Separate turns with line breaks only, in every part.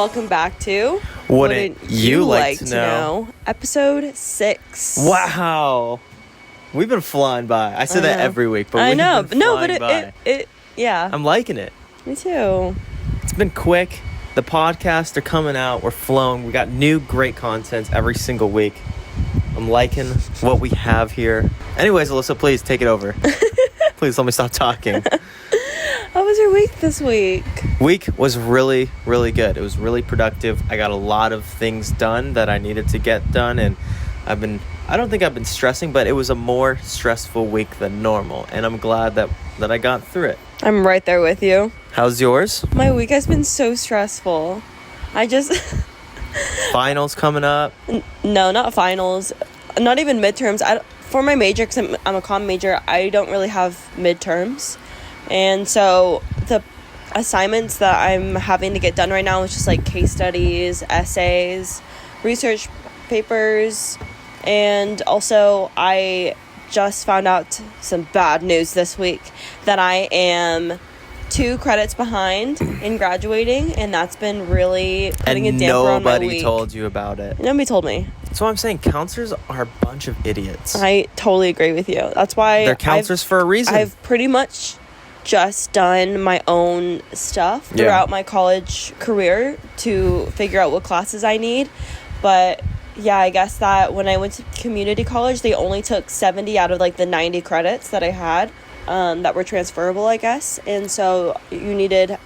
welcome back to
Wouldn't You Like to Know?
Episode 6.
Wow. We've been flying by. I say that every week, but
I know.
Been
No, but
by.
yeah.
I'm liking it.
Me too.
It's been quick. The podcasts are coming out. We're flowing. We got new great content every single week. I'm liking what we have here. Anyways, Alyssa, please take it over. Please let me stop talking.
How was your week this week?
Week was really, really good. It was really productive. I got a lot of things done that I needed to get done, and I don't think I've been stressing, but it was a more stressful week than normal, and I'm glad that I got through it.
I'm right there with you.
How's yours?
My week has been so stressful.
Finals coming up?
No, not finals. Not even midterms. For my major, because I'm a comm major, I don't really have midterms. And so the assignments that I'm having to get done right now is just like case studies, essays, research papers, and also I just found out some bad news this week that I am 2 credits behind in graduating, and that's been really putting a damper on my week.
Nobody told you about it.
Nobody told me.
That's what I'm saying. Counselors are a bunch of idiots.
I totally agree with you. That's why
they're counselors for a reason.
I've pretty much just done my own stuff throughout my college career to figure out what classes I need. But yeah, I guess that when I went to community college, they only took 70 out of like the 90 credits that I had that were transferable, I guess. And so you needed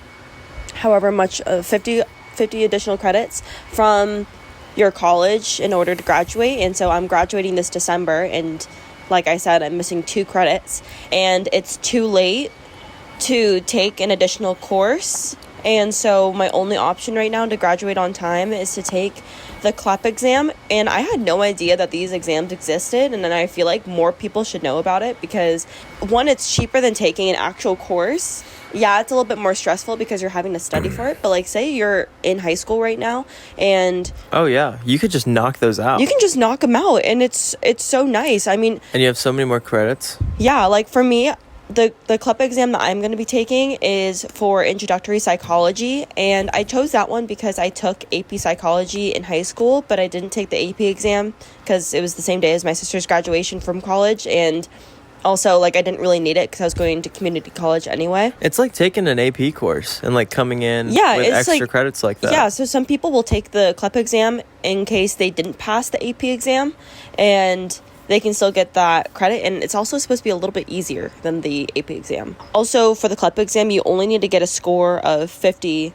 however much 50 additional credits from your college in order to graduate. And so I'm graduating this December, and like I said, I'm missing 2 credits, and it's too late to take an additional course. And so my only option right now to graduate on time is to take the CLEP exam. And I had no idea that these exams existed, and then I feel like more people should know about it because, one, it's cheaper than taking an actual course. Yeah, it's a little bit more stressful because you're having to study for it, but like say you're in high school right now and
oh yeah, you could just knock those out.
You can just knock them out, and it's so nice. I mean,
and you have so many more credits.
Yeah, like for me, the CLEP exam that I'm going to be taking is for introductory psychology, and I chose that one because I took AP psychology in high school, but I didn't take the AP exam because it was the same day as my sister's graduation from college, and also like I didn't really need it because I was going to community college anyway.
It's like taking an AP course and like coming in with extra credits like that.
Yeah, so some people will take the CLEP exam in case they didn't pass the AP exam, and they can still get that credit, and it's also supposed to be a little bit easier than the AP exam. Also, for the CLEP exam, you only need to get a score of 50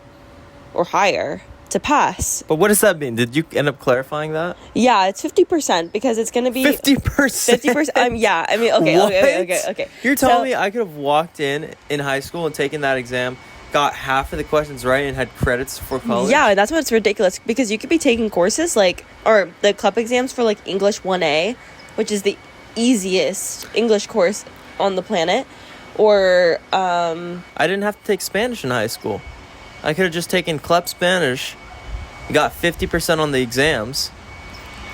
or higher to pass.
But what does that mean? Did you end up clarifying that?
Yeah, it's 50% because it's going to be
50%.
50%. Yeah, I mean, okay.
You're telling me I could have walked in high school and taken that exam, got half of the questions right, and had credits for college?
Yeah, that's what's ridiculous, because you could be taking courses or the CLEP exams for like English 1A, which is the easiest English course on the planet, or
I didn't have to take Spanish in high school. I could have just taken CLEP Spanish, got 50% on the exams,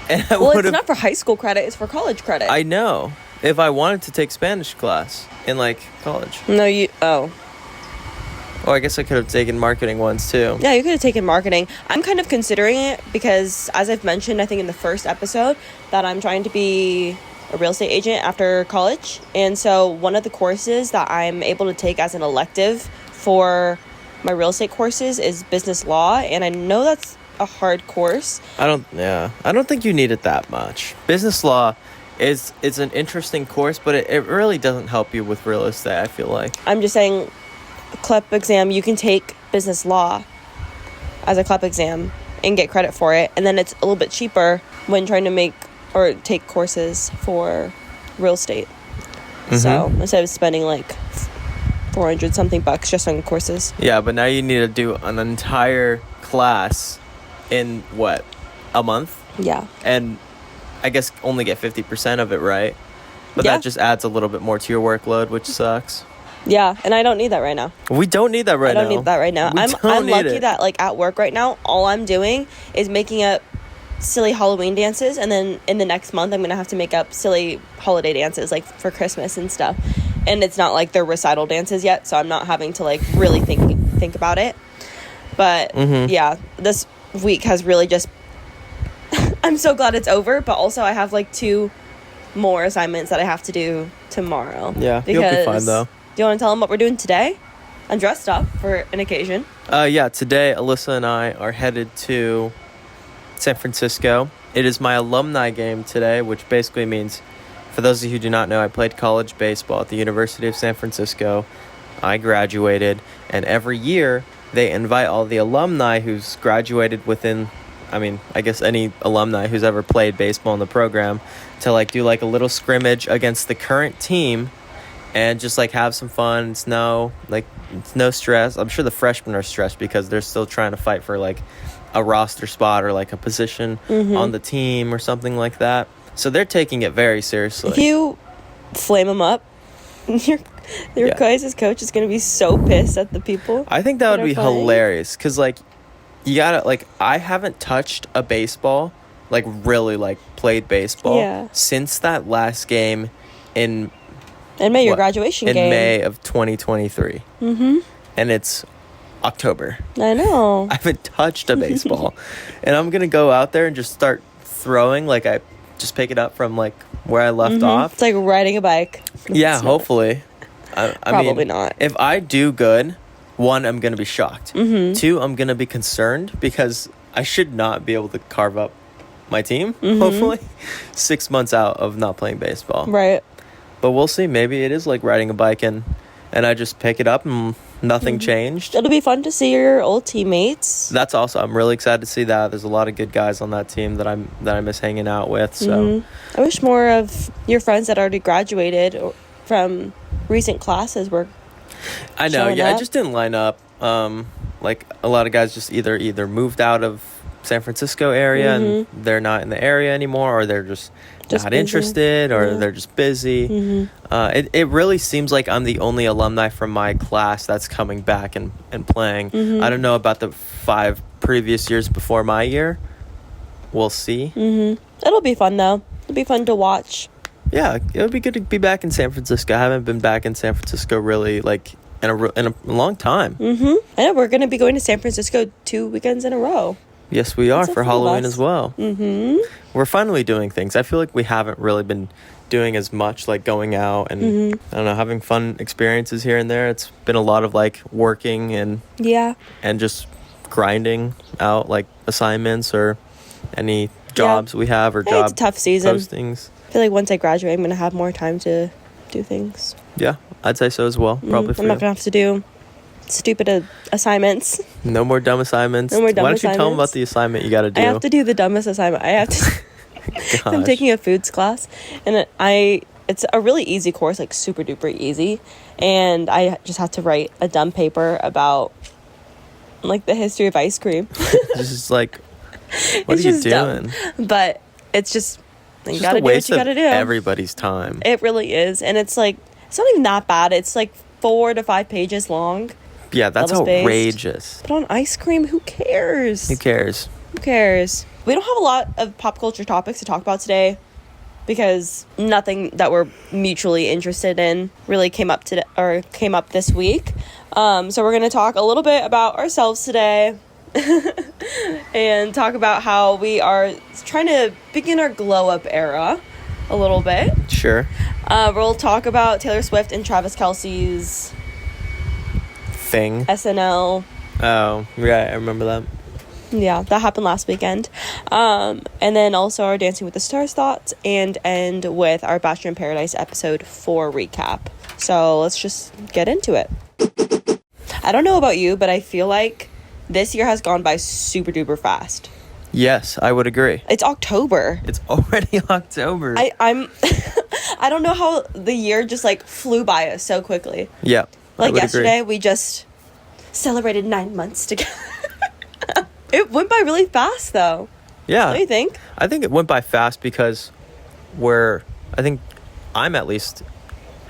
and
it's not for high school credit, it's for college credit.
I know. If I wanted to take Spanish class in like college. Or I guess I could have taken marketing ones too.
Yeah, you could have taken marketing. I'm kind of considering it because, as I've mentioned, I think in the first episode, that I'm trying to be a real estate agent after college. And so one of the courses that I'm able to take as an elective for my real estate courses is business law. And I know that's a hard course.
I don't think you need it that much. Business law it's an interesting course, but it really doesn't help you with real estate, I feel like.
I'm just saying, CLEP exam, you can take business law as a CLEP exam and get credit for it, and then it's a little bit cheaper when trying to take courses for real estate. Mm-hmm. So instead of spending like $400 something just on courses.
Yeah, but now you need to do an entire class in a month?
Yeah.
And I guess only get 50% of it, right? But that just adds a little bit more to your workload, which sucks.
Yeah, and I don't need that right now.
We don't need that right now.
I don't need that right now. I'm lucky that like at work right now, all I'm doing is making up silly Halloween dances, and then in the next month I'm gonna have to make up silly holiday dances like for Christmas and stuff. And it's not like they're recital dances yet, so I'm not having to like really think about it. But yeah, this week has really just I'm so glad it's over, but also I have like 2 more assignments that I have to do tomorrow.
Yeah, you'll be fine though.
Do you want to tell them what we're doing today? I'm dressed up for an occasion.
Yeah, today Alyssa and I are headed to San Francisco. It is my alumni game today, which basically means, for those of you who do not know, I played college baseball at the University of San Francisco. I graduated, and every year they invite all the alumni who's graduated within, I guess any alumni who's ever played baseball in the program to like do like a little scrimmage against the current team and just like have some fun. It's no stress. I'm sure the freshmen are stressed because they're still trying to fight for like a roster spot or like a position on the team or something like that. So they're taking it very seriously.
If you flame them up, your guys' coach is going to be so pissed at the people.
I think that would be hilarious because like you gotta like I haven't touched a baseball, like really like played baseball since that last game in
May, your graduation game.
In May of 2023. And it's October.
I know.
I haven't touched a baseball. And I'm going to go out there and just start throwing. Like, I just pick it up from, like, where I left off.
It's like riding a bike.
Yeah, hopefully.
Probably not.
If I do good, 1, I'm going to be shocked. 2, I'm going to be concerned because I should not be able to carve up my team, hopefully. 6 months out of not playing baseball.
Right.
But we'll see. Maybe it is like riding a bike and I just pick it up and nothing changed.
It'll be fun to see your old teammates.
That's also, I'm really excited to see that. There's a lot of good guys on that team that I miss hanging out with. So
I wish more of your friends that already graduated from recent classes were
I know, yeah,
up.
I just didn't line up. Like a lot of guys just either moved out of San Francisco area and they're not in the area anymore, or they're just not
busy.
interested, or they're just busy. It really seems like I'm the only alumni from my class that's coming back and playing. I don't know about the 5 previous years before my year. We'll see.
It'll be fun though. It'll be fun to watch.
Yeah, it would be good to be back in San Francisco. I haven't been back in San Francisco really like in a long time.
I know we're going to be going to San Francisco 2 weekends in a row.
Yes, we are, for Halloween as well. We're finally doing things. I feel like we haven't really been doing as much, like going out and, I don't know, having fun experiences here and there. It's been a lot of, like, working and just grinding out, like, assignments or any jobs we have or job
it's a tough season.
postings.
I feel like once I graduate, I'm going to have more time to do things.
Yeah, I'd say so as well, probably for
I'm not going to have to do stupid assignments.
No more dumb assignments.
No more dumb
Why don't
assignments.
you tell them about the assignment you got to do?
I have to do the dumbest assignment. I have to. I'm taking a foods class, and it's a really easy course, like super duper easy, and I just have to write a dumb paper about like the history of ice cream.
Just like, what are you doing?
Dumb. But it's just you
gotta
do what you gotta do.
Everybody's time.
It really is, and it's like it's not even that bad. It's like 4 to 5 pages long.
Yeah, that's outrageous.
But on ice cream, who cares?
Who cares?
Who cares? We don't have a lot of pop culture topics to talk about today because nothing that we're mutually interested in really came up this week. So we're going to talk a little bit about ourselves today and talk about how we are trying to begin our glow up era a little bit.
Sure.
We'll talk about Taylor Swift and Travis Kelce's
thing.
SNL.
Oh, yeah, I remember that.
Yeah, that happened last weekend. And then also our Dancing with the Stars thoughts, and end with our Bachelor in Paradise episode 4 recap. So let's just get into it. I don't know about you, but I feel like this year has gone by super duper fast.
Yes, I would agree.
It's October.
It's already October.
I'm I don't know how the year just like flew by us so quickly.
Yeah.
Like yesterday, we just celebrated 9 months together. It went by really fast, though.
Yeah.
What do you think?
I think it went by fast because I think I'm at least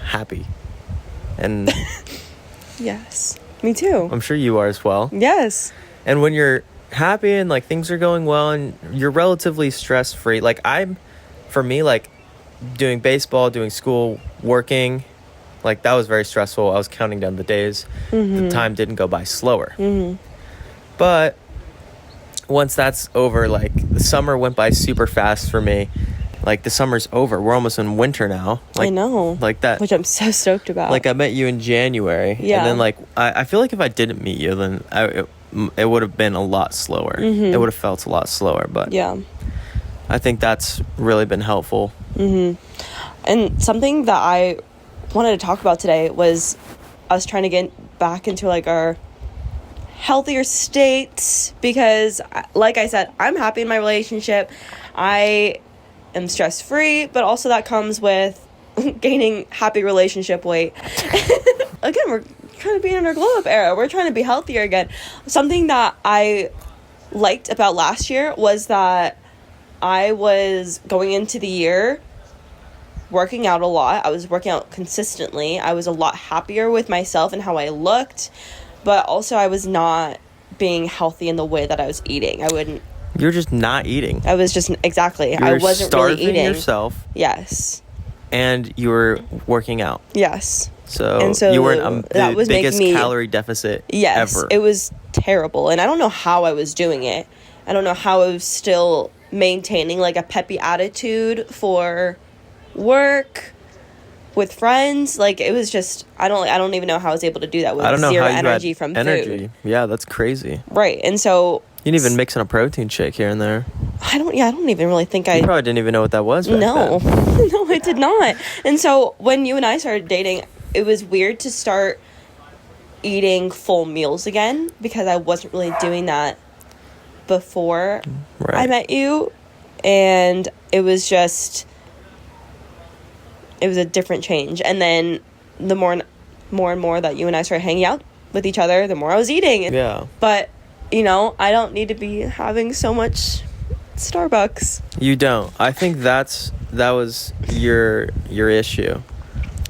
happy. And
yes. Me too.
I'm sure you are as well.
Yes.
And when you're happy and like things are going well and you're relatively stress-free, like for me, like doing baseball, doing school, working, like that was very stressful. I was counting down the days. The time didn't go by slower. But once that's over, like, the summer went by super fast for me. Like, the summer's over. We're almost in winter now. Like,
I know.
Like that.
Which I'm so stoked about.
Like, I met you in January.
Yeah.
And then, like, I feel like if I didn't meet you, then it would have been a lot slower. It would have felt a lot slower. But
yeah,
I think that's really been helpful.
And something that I wanted to talk about today was us trying to get back into, like, our healthier state, because, like I said, I'm happy in my relationship. I am stress-free, but also that comes with gaining happy relationship weight. Again, we're trying to be in our glow-up era. We're trying to be healthier again. Something that I liked about last year was that I was going into the year working out a lot. I was working out consistently. I was a lot happier with myself and how I looked, but also I was not being healthy in the way that I was eating.
You're just not eating.
I was just, exactly.
I
wasn't really eating.
Yourself.
Yes.
And you were working out.
Yes.
So you weren't the biggest calorie deficit ever.
It was terrible. And I don't know how I was doing it. I don't know how I was still maintaining, like, a peppy attitude for work, with friends. Like, it was just, I don't even know how I was able to do that with zero energy from food.
Yeah, that's crazy.
Right. And so
you didn't even mix in a protein shake here and there.
I don't even really think
You probably didn't even know what that was back
No.
then.
No, I did not. And so when you and I started dating, it was weird to start eating full meals again, because I wasn't really doing that before I met you. And it was a different change. And then the more and more that you and I started hanging out with each other, the more I was eating.
Yeah.
But, I don't need to be having so much Starbucks.
You don't. I think that was your issue.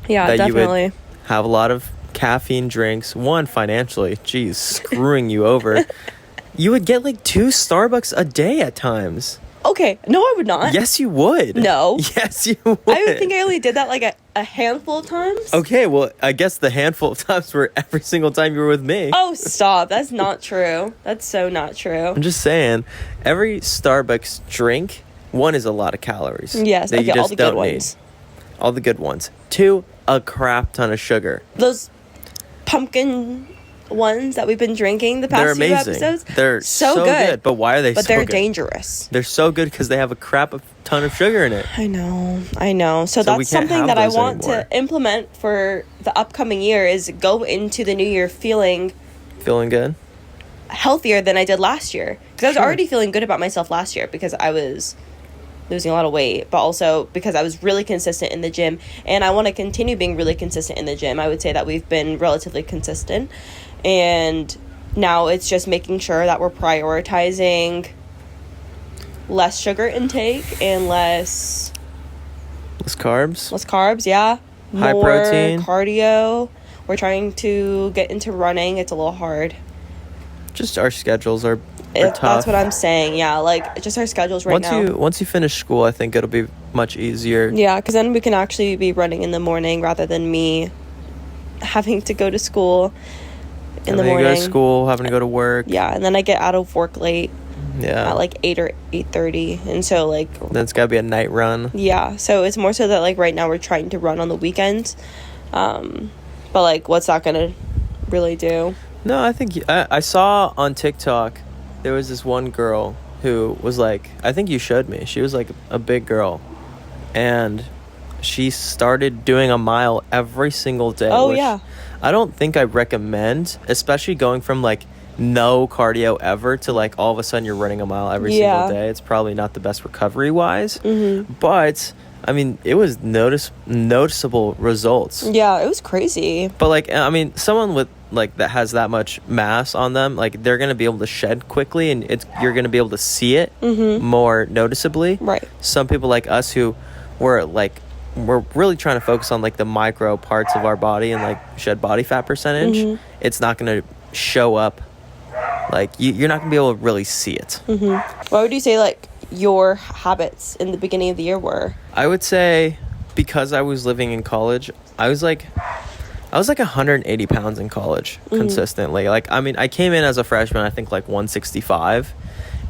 Yeah,
that
definitely.
You would have a lot of caffeine drinks. One, financially, geez, screwing you over. You would get like 2 Starbucks a day at times.
Okay, no, I would not.
Yes, you would.
No.
Yes, you would.
I would think I only did that like a handful of times.
Okay, well, I guess the handful of times were every single time you were with me.
Oh, stop. That's not true. That's so not true.
I'm just saying, every Starbucks drink, 1 is a lot of calories.
Yes,
that
okay,
you just
all the good ones.
All the good ones. 2, a crap ton of sugar.
Those pumpkin ones that we've been drinking the past few episodes.
They're so good. But why are they so good?
But they're dangerous.
They're so good because they have a crap ton of sugar in it.
I know. So that's something that I want to implement for the upcoming year, is go into the new year feeling
good,
healthier than I did last year. Because I was already feeling good about myself last year because I was losing a lot of weight, but also because I was really consistent in the gym, and I want to continue being really consistent in the gym. I would say that we've been relatively consistent, and now it's just making sure that we're prioritizing less sugar intake and less carbs, yeah.
High protein.
Cardio. We're trying to get into running. It's a little hard.
Just our schedules are tough.
That's what I'm saying, yeah. Like, just our schedules now.
Once you finish school, I think it'll be much easier.
Yeah, because then we can actually be running in the morning rather than me having to go to school in the morning.
Having to go to school, having to go to work.
Yeah, and then I get out of work late.
Yeah.
At like 8 or 8:30, and so like.
Then it's gotta be a night run.
Yeah, so it's more so that like right now we're trying to run on the weekends, but like what's that gonna really do?
No, I think I saw on TikTok there was this one girl who was like, I think you showed me. She was like a big girl, and she started doing a mile every single day.
Oh yeah.
I don't think I recommend, especially going from like no cardio ever to like all of a sudden you're running a mile every single day. It's probably not the best recovery wise, but I mean it was noticeable results.
Yeah, it was crazy.
But like, I mean, someone with like that has that much mass on them, like they're gonna be able to shed quickly, and you're gonna be able to see it more noticeably.
Right.
Some people like us who we're really trying to focus on like the micro parts of our body and like shed body fat percentage. It's not gonna show up. Like you're not gonna be able to really see it.
What would you say like your habits in the beginning of the year were?
I would say, because I was living in college, I was I was like 180 pounds in college consistently. Like, I mean, I came in as a freshman, I think like 165,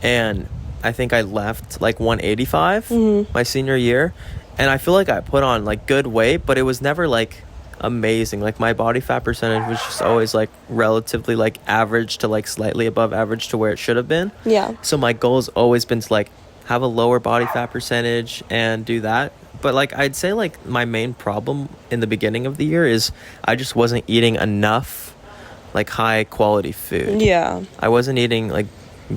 and I think I left like 185 my senior year. And I feel like I put on like good weight, but it was never like amazing. Like, my body fat percentage was just always like relatively like average to like slightly above average to where it should have been.
Yeah.
So my goal has always been to like have a lower body fat percentage and do that. But like, I'd say like my main problem in the beginning of the year is I just wasn't eating enough like high quality food.
Yeah.
I wasn't eating like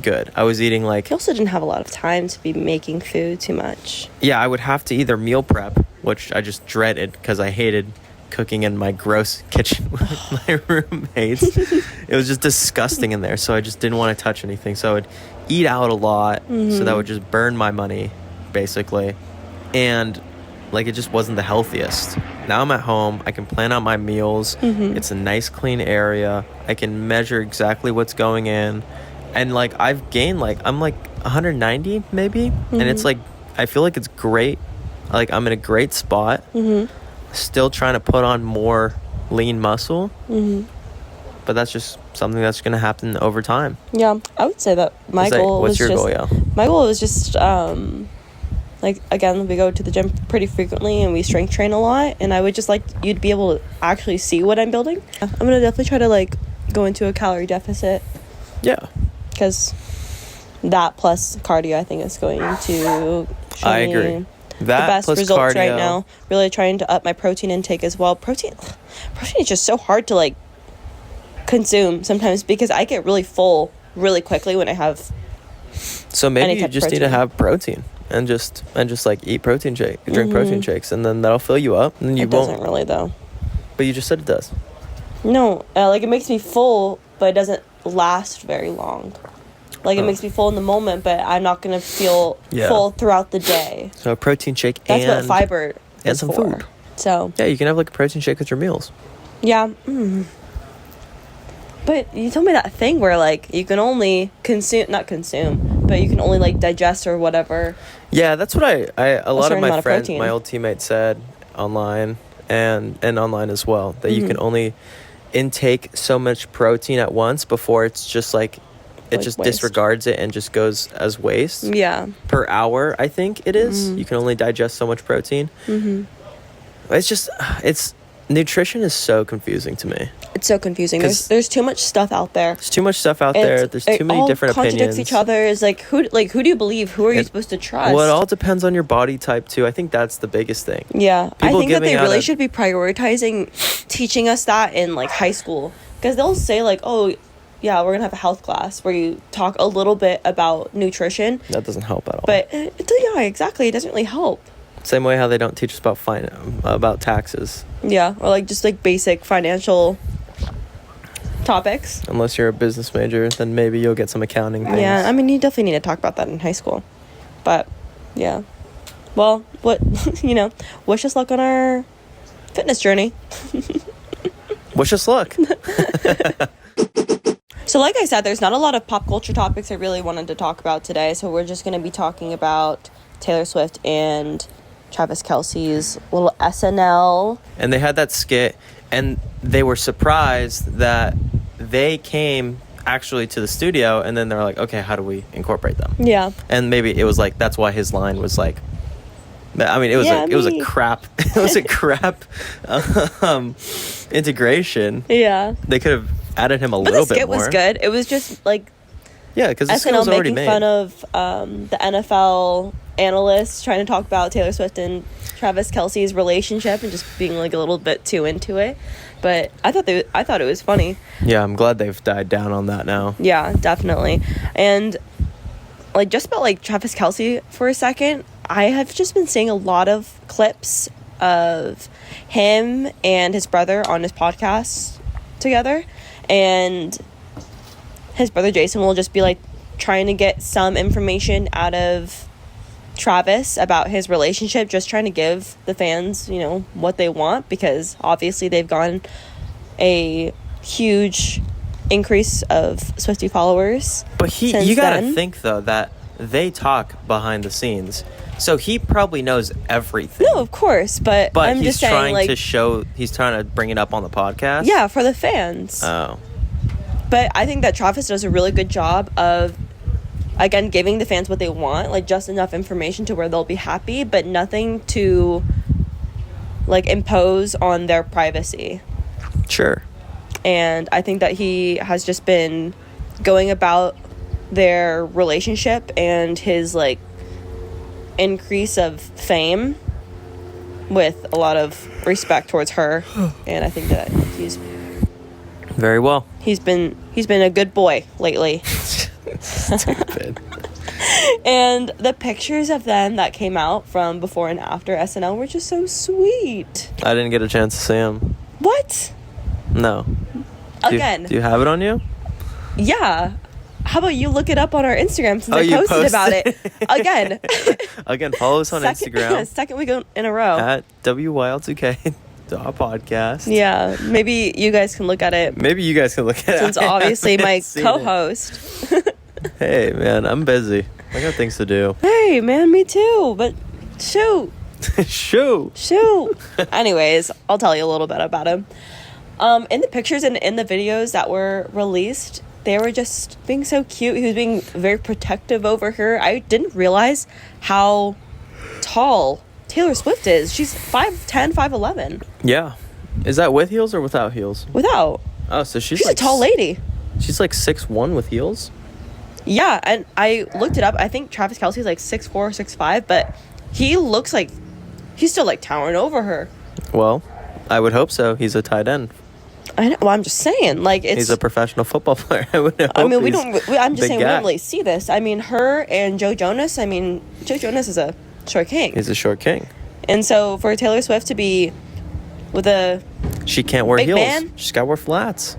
good. I was eating like...
You also didn't have a lot of time to be making food too much.
Yeah, I would have to either meal prep, which I just dreaded because I hated cooking in my gross kitchen with my roommates. It was just disgusting in there, so I just didn't want to touch anything. So I would eat out a lot, so that would just burn my money, basically. And like, it just wasn't the healthiest. Now I'm at home, I can plan out my meals. It's a nice clean area. I can measure exactly what's going in. And like, I've gained like, I'm like 190 maybe. And it's like, I feel like it's great. Like, I'm in a great spot. Still trying to put on more lean muscle. But that's just something that's going to happen over time.
Yeah, I would say that my goal was
What's your goal, yeah?
My goal was just, like, again, we go to the gym pretty frequently and we strength train a lot. And I would just like you'd be able to actually see what I'm building. I'm going to definitely try to, like, go into a calorie deficit.
Yeah.
Because that plus cardio, I think, is going to show
I
me
agree.
the best results right now. Really trying to up my protein intake as well. Protein is just so hard to like consume sometimes because I get really full really quickly when I have.
So maybe you just need to have protein and just like eat protein shake, drink protein shakes, and then that'll fill you up. And you
it doesn't really though.
But you just said it does.
No, like it makes me full, but it doesn't last very long. Like, it makes me full in the moment, but I'm not going to feel full throughout the day.
So a protein shake
That's what fiber
and
is
some
for.
food.
So
yeah, you can have like a protein shake with your meals.
Yeah. But you told me that thing where like you can only not consume, but you can only like digest or whatever.
Yeah, that's what a lot of my friends,
protein.
My old teammates said online and online as well, that you can only intake so much protein at once before it's just like it just waste. Disregards it and just goes as waste.
Yeah.
Per hour, I think it is. You can only digest so much protein. It's nutrition is so confusing to me.
It's so confusing. There's too much stuff out there.
There's too much stuff out there. There's too many different opinions. It all contradicts each other. It's like who do you believe? Who are you supposed to trust? Well, it all depends on your body type too. I think that's the biggest thing.
Yeah. I think that they really should be prioritizing teaching us that in like high school, because they'll say like, oh yeah, we're gonna have a health class where you talk a little bit about nutrition.
That doesn't help at all.
But yeah, exactly. It doesn't really help.
Same way how they don't teach us about taxes.
Yeah, or like just like basic financial topics.
Unless you're a business major, then maybe you'll get some accounting things.
Yeah, I mean, you definitely need to talk about that in high school. But yeah, well, what wish us luck on our fitness journey.
Wish us luck.
So like I said, there's not a lot of pop culture topics I really wanted to talk about today, so we're just going to be talking about Taylor Swift and Travis Kelce's little SNL. And
they had that skit, and they were surprised that they came actually to the studio, and then they're like, okay, how do we incorporate them?
Yeah.
And maybe it was like, that's why his line was like, I mean, it was a crap integration.
Yeah.
They could have added him a little bit more.
But the skit was good. It was just like,
yeah, because the skit was already made.
SNL making fun of the NFL analysts trying to talk about Taylor Swift and Travis Kelce's relationship and just being like a little bit too into it. But I thought it was funny.
Yeah, I'm glad they've died down on that now.
Yeah, definitely. And like just about like Travis Kelce for a second, I have just been seeing a lot of clips of him and his brother on his podcast together, and his brother Jason will just be like trying to get some information out of Travis about his relationship, just trying to give the fans, what they want, because obviously they've gotten a huge increase of Swiftie followers.
But you gotta think though that they talk behind the scenes. So he probably knows everything.
No, of course, but I'm just saying, like,
he's trying to bring it up on the podcast.
Yeah, for the fans.
Oh.
But I think that Travis does a really good job of, again, giving the fans what they want, like, just enough information to where they'll be happy, but nothing to, like, impose on their privacy.
Sure.
And I think that he has just been going about their relationship and his, like, increase of fame with a lot of respect towards her. And I think that he's
very well.
He's been a good boy lately.
Stupid.
And the pictures of them that came out from before and after SNL were just so sweet.
I didn't get a chance to see them.
What?
No.
Again.
Do you have it on you?
Yeah. How about you look it up on our Instagram since I posted about it? Again.
Again, follow us on Instagram.
Second week in a row.
At WYL2K podcast.
Yeah. Maybe you guys can look at it.
Since
obviously my co-host.
Hey, man, I'm busy. I got things to do.
Hey, man, me too. But shoot. Shoot. Anyways, I'll tell you a little bit about him. In the pictures and in the videos that were released, they were just being so cute. He was being very protective over her. I didn't realize how tall Taylor Swift is. She's 5'10", 5'11".
Yeah. Is that with heels or without heels?
Without.
Oh, so she's
like a tall lady.
She's like 6'1" with heels?
Yeah, and I looked it up. I think Travis Kelce is like 6'4", 6'5", but he looks like he's still like towering over her.
Well, I would hope so. He's a tight end.
I know. Well, I'm just saying, like,
he's a professional football player.
I'm just saying, we don't really see this. I mean, her and Joe Jonas. I mean, Joe Jonas is a short king.
He's a short king.
And so for Taylor Swift to be with a
she can't wear heels.
Man,
she's got to wear flats.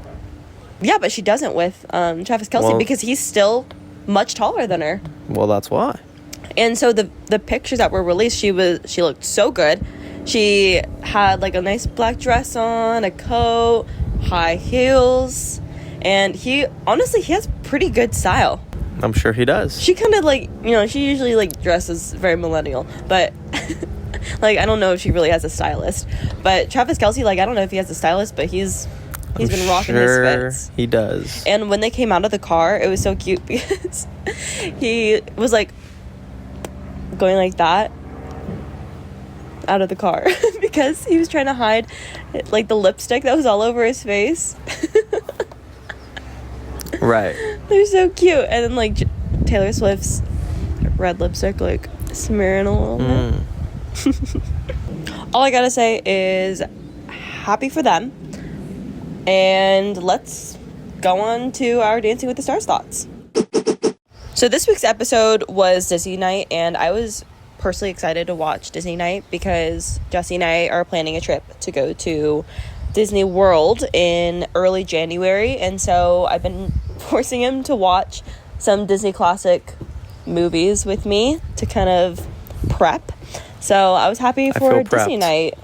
Yeah, but she doesn't with Travis Kelce because he's still much taller than her.
Well, that's why.
And so the pictures that were released, she looked so good. She had like a nice black dress on, a coat, high heels, and he has pretty good style.
I'm sure he does.
She kind of like, she usually like dresses very millennial, but like I don't know if she really has a stylist. But Travis Kelce, like I don't know if he has a stylist, but he's been rocking his fits.
He does.
And when they came out of the car, it was so cute because he was like going like that out of the car because he was trying to hide like the lipstick that was all over his face.
Right.
They're so cute. And then like Taylor Swift's red lipstick like smearing a little bit. All I gotta say is happy for them. And let's go on to our Dancing with the Stars thoughts. So this week's episode was Disney night, and I was personally excited to watch Disney night because Jesse and I are planning a trip to go to Disney World in early January, and so I've been forcing him to watch some Disney classic movies with me to kind of prep. So I was happy for Disney night.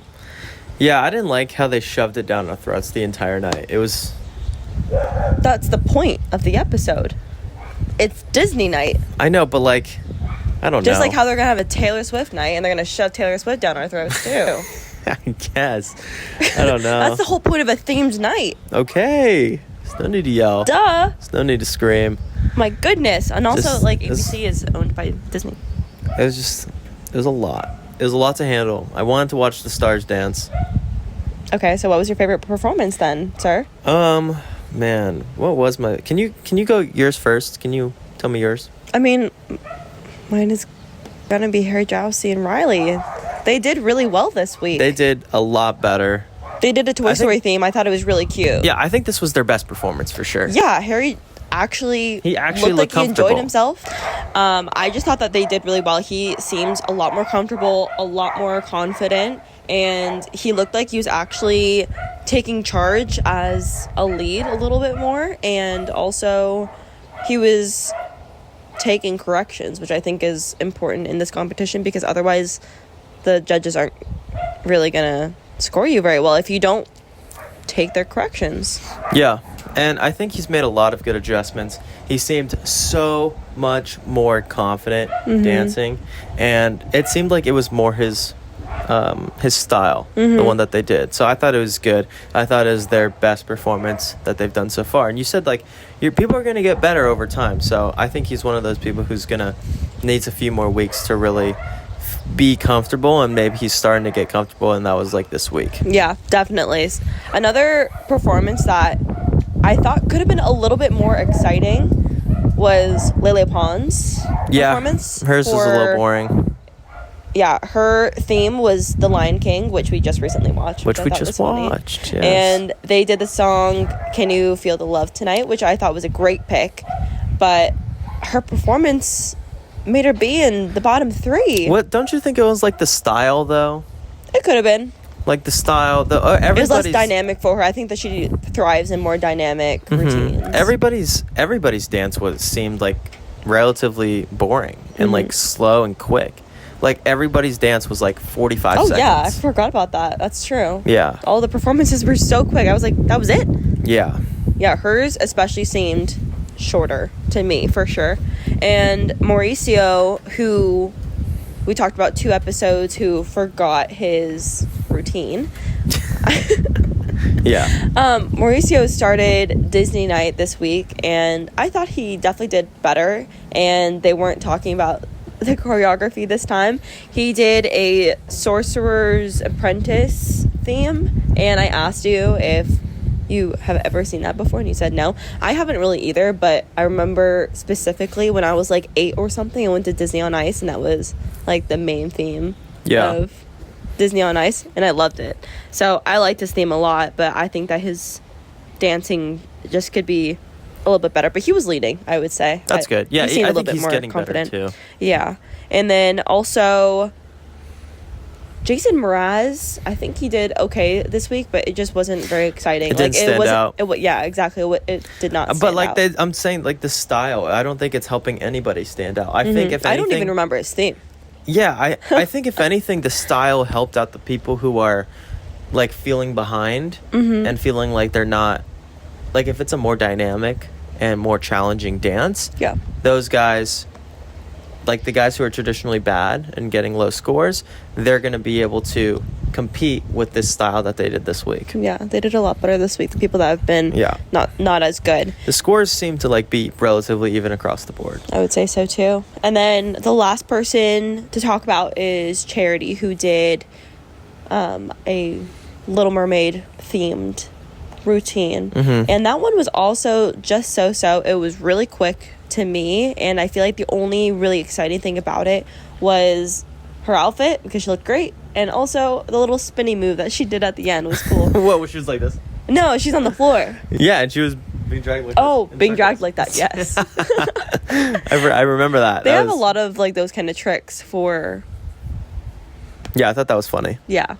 Yeah, I didn't like how they shoved it down our throats the entire night. That's
the point of the episode. It's Disney night.
I know, but like, I don't know.
Just like how they're going to have a Taylor Swift night and they're going to shove Taylor Swift down our throats too.
I guess. I don't know.
That's the whole point of a themed night.
Okay. There's no need to yell.
Duh.
There's no need to scream.
My goodness. And also, ABC is owned by Disney.
It was a lot. It was a lot to handle. I wanted to watch the stars dance.
Okay, so what was your favorite performance then, sir?
Man, what was my... Can you go yours first? Can you tell me yours?
I mean, mine is gonna be Harry Jowsey and Riley. They did really well this week.
They did a lot better.
They did a Toy Story theme. I thought it was really cute.
Yeah, I think this was their best performance for sure.
Yeah, Harry actually looked like he enjoyed himself. I just thought that they did really well. He seems a lot more comfortable, a lot more confident, and he looked like he was actually taking charge as a lead a little bit more, and also he was taking corrections, which I think is important in this competition because otherwise the judges aren't really gonna score you very well if you don't take their corrections.
Yeah, and I think he's made a lot of good adjustments. He seemed so much more confident dancing, and it seemed like it was more his style, the one that they did. So I thought it was good. I thought it was their best performance that they've done so far. And you said like your people are going to get better over time. So I think he's one of those people who's needs a few more weeks to really be comfortable, and maybe he's starting to get comfortable, and that was like this week.
Yeah, definitely. Another performance that I thought could have been a little bit more exciting was Lele Pons' performance.
Hers was a little boring.
Yeah, her theme was The Lion King, which we just recently watched.
Which we just watched, yes.
And they did the song Can You Feel the Love Tonight, which I thought was a great pick. But her performance made her be in the bottom 3.
What, don't you think it was like the style, though?
It could have been.
Like the style, it
was less dynamic for her. I think that she thrives in more dynamic routines.
Everybody's dance seemed like relatively boring and like slow and quick. Like everybody's dance was like 45 seconds. Oh yeah,
I forgot about that. That's true.
Yeah.
All the performances were so quick. I was like, that was it?
Yeah.
Yeah, hers especially seemed shorter to me, for sure. And Mauricio, who we talked about 2 episodes, who forgot his routine.
Yeah.
Mauricio started Disney Night this week, and I thought he definitely did better, and they weren't talking about the choreography this time. He did a Sorcerer's Apprentice theme, and I asked you if you have ever seen that before, and you said no. I haven't really either, but I remember specifically when I was like 8 or something, I went to Disney on Ice, and that was like the main theme of Disney on Ice, and I loved it. So I liked his theme a lot, but I think that his dancing just could be a little bit better. But he was leading, I would say.
That's good. Yeah,
I think he's getting confident.
better too.
Yeah. And then also Jason Mraz, I think he did okay this week, but it just wasn't very exciting.
It didn't stand out.
Yeah, exactly. It did not stand
but like
out.
I'm saying, like the style, I don't think it's helping anybody stand out. I think if anything,
I don't even remember his theme.
Yeah, I think if anything, the style helped out the people who are like feeling behind and feeling like they're not, like if it's a more dynamic and more challenging dance, those guys, like the guys who are traditionally bad and getting low scores, they're going to be able to compete with this style that they did this week.
Yeah, they did a lot better this week. The people that have been not as good.
The scores seem to like be relatively even across the board.
I would say so too. And then the last person to talk about is Charity, who did a Little Mermaid themed routine. And that one was also just so. It was really quick to me, and I feel like the only really exciting thing about it was her outfit, because she looked great, and also the little spinny move that she did at the end was cool.
What, she was like this?
No, she's on the floor.
Yeah, and she was being dragged like this.
Being dragged like that, yes.
I remember that.
They have a lot of like those kind of tricks for...
Yeah, I thought that was funny.
Yeah.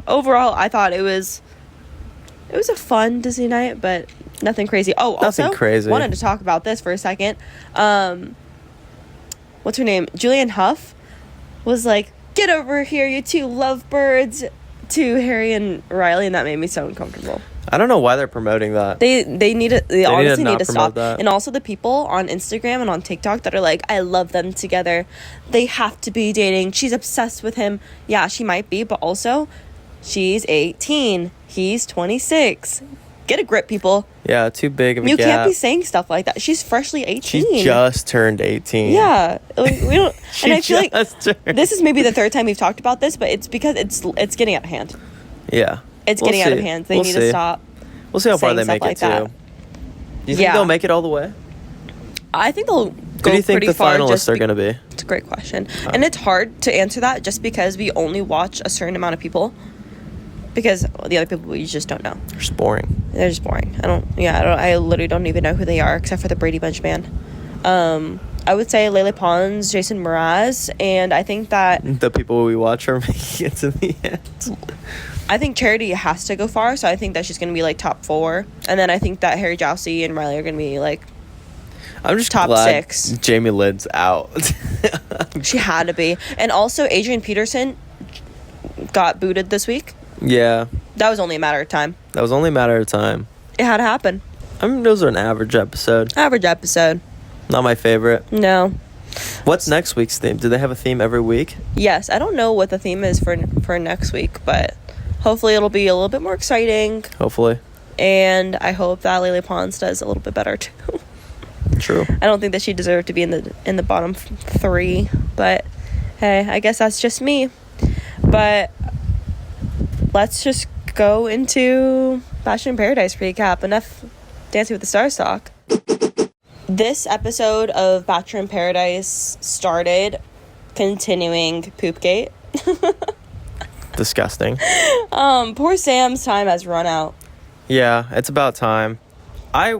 Overall, I thought it was a fun Disney night, but nothing crazy. Oh,
nothing
also,
crazy.
Wanted to talk about this for a second. What's her name? Julianne Hough was like, "Get over here, you 2 lovebirds," to Harry and Riley, and that made me so uncomfortable.
I don't know why they're promoting that.
They honestly need to stop.
That.
And also the people on Instagram and on TikTok that are like, "I love them together. They have to be dating. She's obsessed with him." Yeah, she might be, but also she's 18. He's 26. Get a grip, people.
Yeah, too big of a gap.
You can't be saying stuff like that. She's freshly 18.
She just turned 18.
Yeah. Like, we don't... and I feel like
turned.
This is maybe the 3rd time we've talked about this, but it's because it's getting out of hand.
Yeah.
It's getting out of hand. They need to stop.
We'll see how far they make it, too. Do you think they'll make it all the way?
I think they'll go pretty far.
Who do you think the finalists are going to be?
It's a great question. And it's hard to answer that just because we only watch a certain amount of people. Because the other people we just don't know.
They're just boring.
I literally don't even know who they are except for the Brady Bunch band. I would say Lele Pons, Jason Mraz, and I think that
the people we watch are making it to the end.
I think Charity has to go far, so I think that she's going to be like top 4. And then I think that Harry Jowsey and Riley are going to be like
I'm just
top
glad
6.
Jamie Lynn's out.
She had to be. And also Adrian Peterson got booted this week.
Yeah.
That was only a matter of time.
It had to happen.
It had to happen.
I mean, those are an average episode. Not my favorite.
No.
What's next week's theme? Do they have a theme every week?
Yes, I don't know what the theme is for next week, but hopefully it'll be a little bit more exciting.
Hopefully.
And I hope that Lele Pons does a little bit better too.
True.
I don't think that she deserved to be in the bottom 3, but hey, I guess that's just me. But let's just go into Bachelor in Paradise recap. Enough Dancing with the Stars talk. This episode of Bachelor in Paradise started continuing Poopgate.
Disgusting.
Poor Sam's time has run out.
Yeah, it's about time. I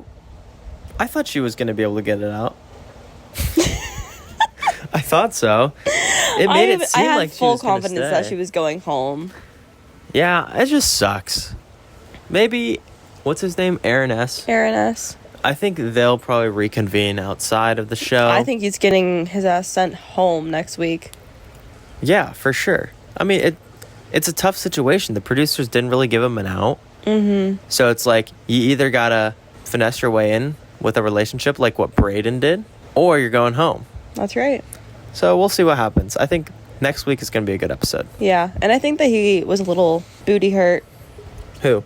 thought she was going to be able to get it out. I thought so. It made it seem like she was going to stay. I had full confidence
that she was going home.
Yeah, it just sucks. Maybe, what's his name? Aaron S. I think they'll probably reconvene outside of the show.
I think he's getting his ass sent home next week.
Yeah, for sure. I mean, it's a tough situation. The producers didn't really give him an out.
Mm-hmm.
So it's like, you either gotta finesse your way in with a relationship like what Brayden did, or you're going home.
That's right.
So we'll see what happens. I think next week is going to be a good episode.
Yeah, and I think that he was a little booty hurt.
Who?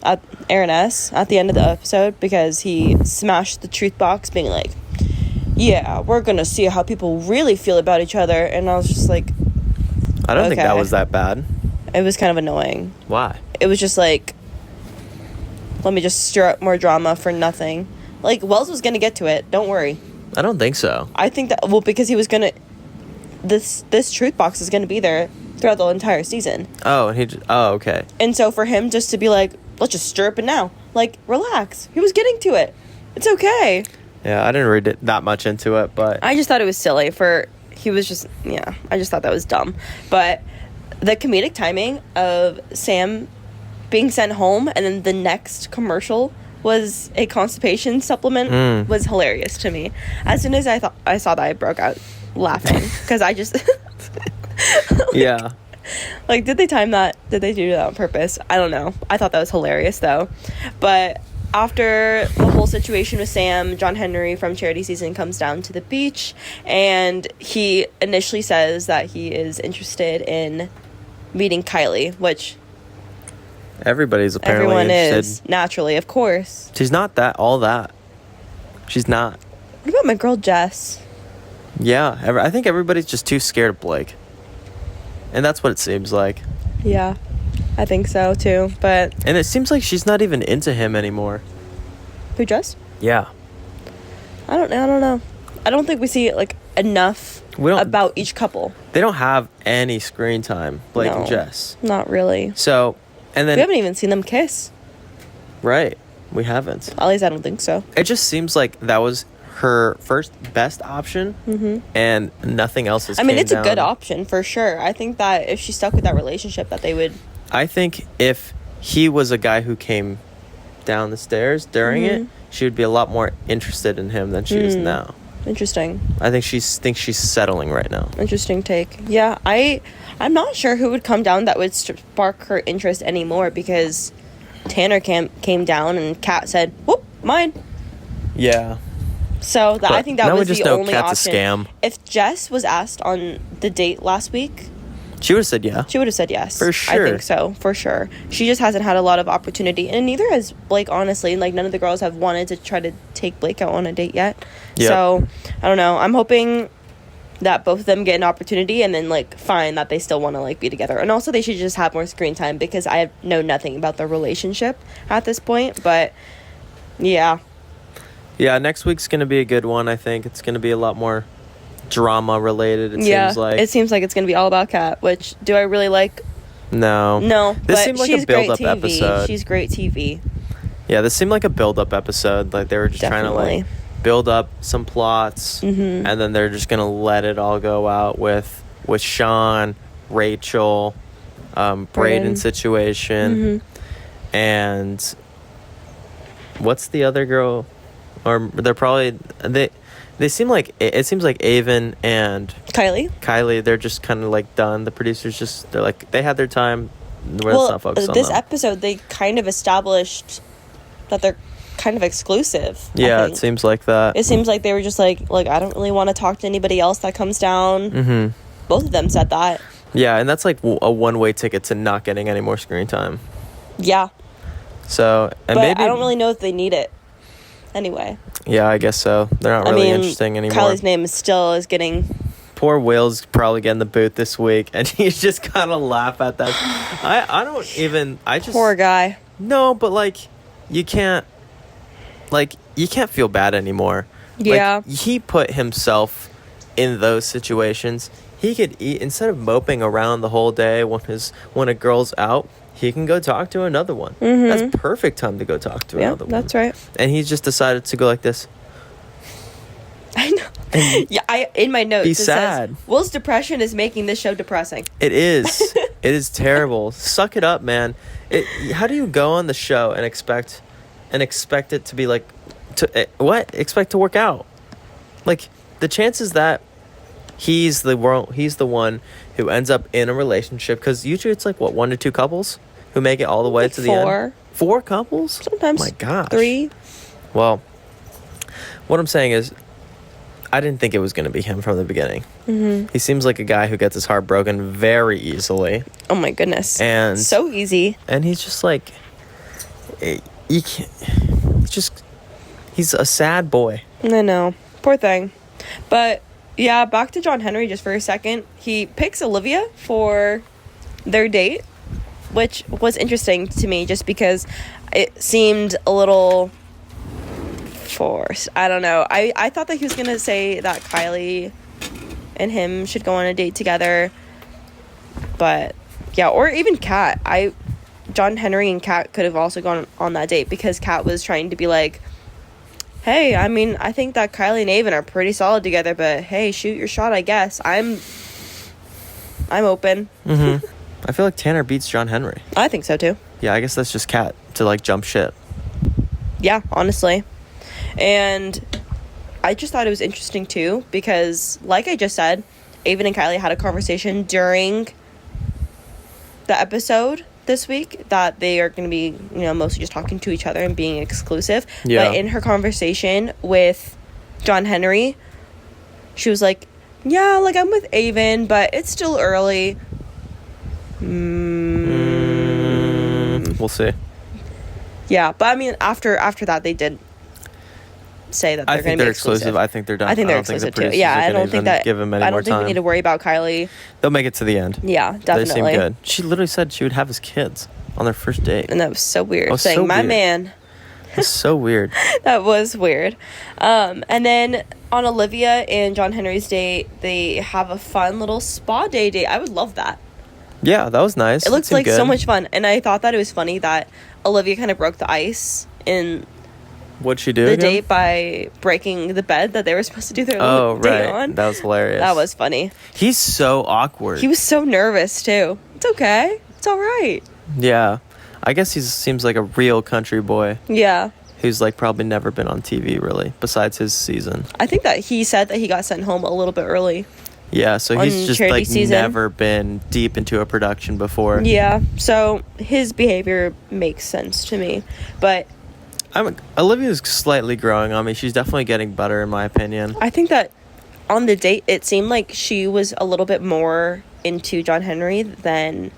Aaron S. at the end of the episode, because he smashed the truth box being like, yeah, we're going to see how people really feel about each other. And I was just like,
I don't think that was that bad.
It was kind of annoying.
Why?
It was just like, let me just stir up more drama for nothing. Like, Wells was going to get to it. Don't worry.
I don't think so.
I think that, well, because he was going to, this truth box is going to be there throughout the entire season.
Oh, okay.
And so for him just to be like, let's just stir up it now. Like, relax. He was getting to it. It's okay.
Yeah, I didn't read it that much into it, but
I just thought it was silly I just thought that was dumb. But the comedic timing of Sam being sent home and then the next commercial was a constipation supplement was hilarious to me. As soon as I saw that, I broke out laughing because I just
yeah.
Like, did they time that? Did they do that on purpose? I don't know. I thought that was hilarious though. But after the whole situation with Sam, John Henry from Charity Season comes down to the beach, and he initially says that he is interested in meeting Kylie, which
everybody's apparently
everyone
interested.
Is naturally, of course.
She's not all that. She's not.
What about my girl Jess?
Yeah, I think everybody's just too scared of Blake, and that's what it seems like.
Yeah, I think so too. And
it seems like she's not even into him anymore.
Who, Jess?
Yeah.
I don't know. I don't think we see like enough about each couple.
They don't have any screen time, Blake and Jess.
Not really.
So, and then
we haven't even seen them kiss.
Right, we haven't.
At least I don't think so.
It just seems like that was her first best option, and nothing else has. I mean,
it's a good option for sure. I think that if she stuck with that relationship, that they would.
I think if he was a guy who came down the stairs during it, she would be a lot more interested in him than she is now.
Interesting.
I think she thinks she's settling right now.
Interesting take. Yeah, I'm not sure who would come down that would spark her interest anymore, because Tanner came down and Kat said, "Whoop, mine."
Yeah.
So I think that was the only option.
Kat's a scam.
If Jess was asked on the date last week,
she would have said yeah.
She would have said yes.
For sure.
I think so, for sure. She just hasn't had a lot of opportunity, and neither has Blake, honestly. Like, none of the girls have wanted to try to take Blake out on a date yet. Yep. So, I don't know. I'm hoping that both of them get an opportunity and then, like, find that they still want to, like, be together. And also, they should just have more screen time, because I know nothing about their relationship at this point. But, yeah.
Yeah, next week's going to be a good one, I think. It's going to be a lot more drama related, it seems like.
It seems like it's going to be all about Kat, which, do I really like?
No.
This
seemed like a build-up episode.
She's great TV.
Yeah, this seemed like a build-up episode. Like, they were just trying to, like, build up some plots, and then they're just going to let it all go out with Sean, Rachel, Brayden situation, and what's the other girl? Or they're probably they seem like it seems like Avon and Kylie. They're just kind of like done. The producers they're like they had their time. Let's not focus on
this
them.
episode they kind of established that they're kind of exclusive.
Yeah, it seems like that.
It seems like they were just like, I don't really want to talk to anybody else that comes down. Mm-hmm. Both of them said that.
Yeah, and that's like a one-way ticket to not getting any more screen time.
Yeah.
So, and
but
maybe...
I don't really know if they need it. Anyway.
Yeah, I guess so. They're not really interesting anymore.
Kylie's name is getting...
Poor Will's probably getting the boot this week, and he's just gotta laugh at that. I don't even...
Poor guy.
No, but, like, you can't feel bad anymore.
Yeah.
Like, he put himself in those situations. He could eat... Instead of moping around the whole day when a girl's out, he can go talk to another one. Mm-hmm. That's perfect time to go talk to another one.
Yeah, that's right.
And he just decided to go like this.
I know. Yeah, in my notes,
it says,
Will's depression is making this show depressing.
It is. It is terrible. Suck it up, man. How do you go on the show and expect it to be like... Expect to work out? Like, the chances that he's the one who ends up in a relationship, because usually it's like, 1 to 2 couples who make it all the way to the end? 4 couples?
Sometimes.
Oh my gosh.
3.
Well, what I'm saying is, I didn't think it was going to be him from the beginning. Mm-hmm. He seems like a guy who gets his heart broken very easily.
Oh my goodness.
And
so easy.
And he's just like, you can't, he's a sad boy.
I know. Poor thing. But yeah, back to John Henry just for a second. He picks Olivia for their date, which was interesting to me just because it seemed a little forced. I don't know. I thought that he was gonna say that Kylie and him should go on a date together, but yeah, or even Kat. John Henry and Kat could have also gone on that date because Kat was trying to be like, hey, I mean, I think that Kylie and Avon are pretty solid together, but hey, shoot your shot, I guess. I'm open.
Mm-hmm. I feel like Tanner beats John Henry.
I think so too.
Yeah, I guess that's just Kat to like jump ship.
Yeah, honestly. And I just thought it was interesting too because, like I just said, Avon and Kylie had a conversation during the episode this week that they are going to be, mostly just talking to each other and being exclusive. Yeah. But in her conversation with John Henry, she was like, yeah, like I'm with Avon, but it's still early.
We'll see.
Yeah, but I mean, after that, they did say that they're going to be exclusive.
I think they're done.
I think they're exclusive too. Yeah, I don't think that.
Give them any more
I don't think we need to worry about Kylie.
They'll make it to the end.
Yeah, definitely.
They seem good. She literally said she would have his kids on their first date,
and that was so weird. Saying my man.
It's so weird.
That was weird. And then on Olivia and John Henry's date, they have a fun little spa date. I would love that.
Yeah, that was nice.
It looked like good. So much fun, and I thought that it was funny that Olivia kind of broke the ice in.
What'd she do?
The date by breaking the bed that they were supposed to do their little date on.
That was hilarious.
That was funny.
He's so awkward.
He was so nervous too. It's okay. It's all right.
Yeah, I guess he seems like a real country boy.
Yeah.
Who's like probably never been on TV really, besides his season.
I think that he said that he got sent home a little bit early.
Yeah, so he's just like never been deep into a production before.
Yeah, so his behavior makes sense to me, but.
Olivia's slightly growing on me. She's definitely getting better, in my opinion.
I think that on the date, it seemed like she was a little bit more into John Henry than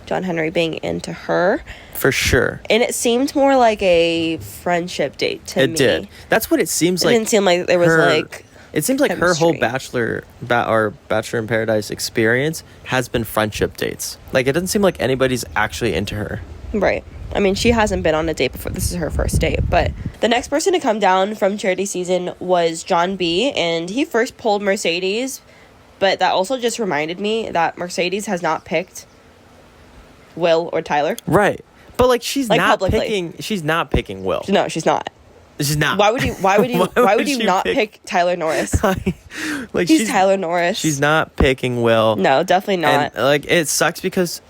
John Henry being into her.
For sure.
And it seemed more like a friendship date to me.
It did. That's what it seems like.
It didn't seem like there was like.
It seems like her whole Bachelor in Paradise experience has been friendship dates. Like, it doesn't seem like anybody's actually into her.
Right. I mean, she hasn't been on a date before. This is her first date. But the next person to come down from charity season was John B. And he first pulled Mercedes. But that also just reminded me that Mercedes has not picked Will or Tyler.
Right. But, like, she's not
publicly.
She's not picking Will.
No, she's not.
She's not.
Why would you not pick Tyler Norris?
Like,
he's Tyler Norris.
She's not picking Will.
No, definitely not.
And, like, it sucks because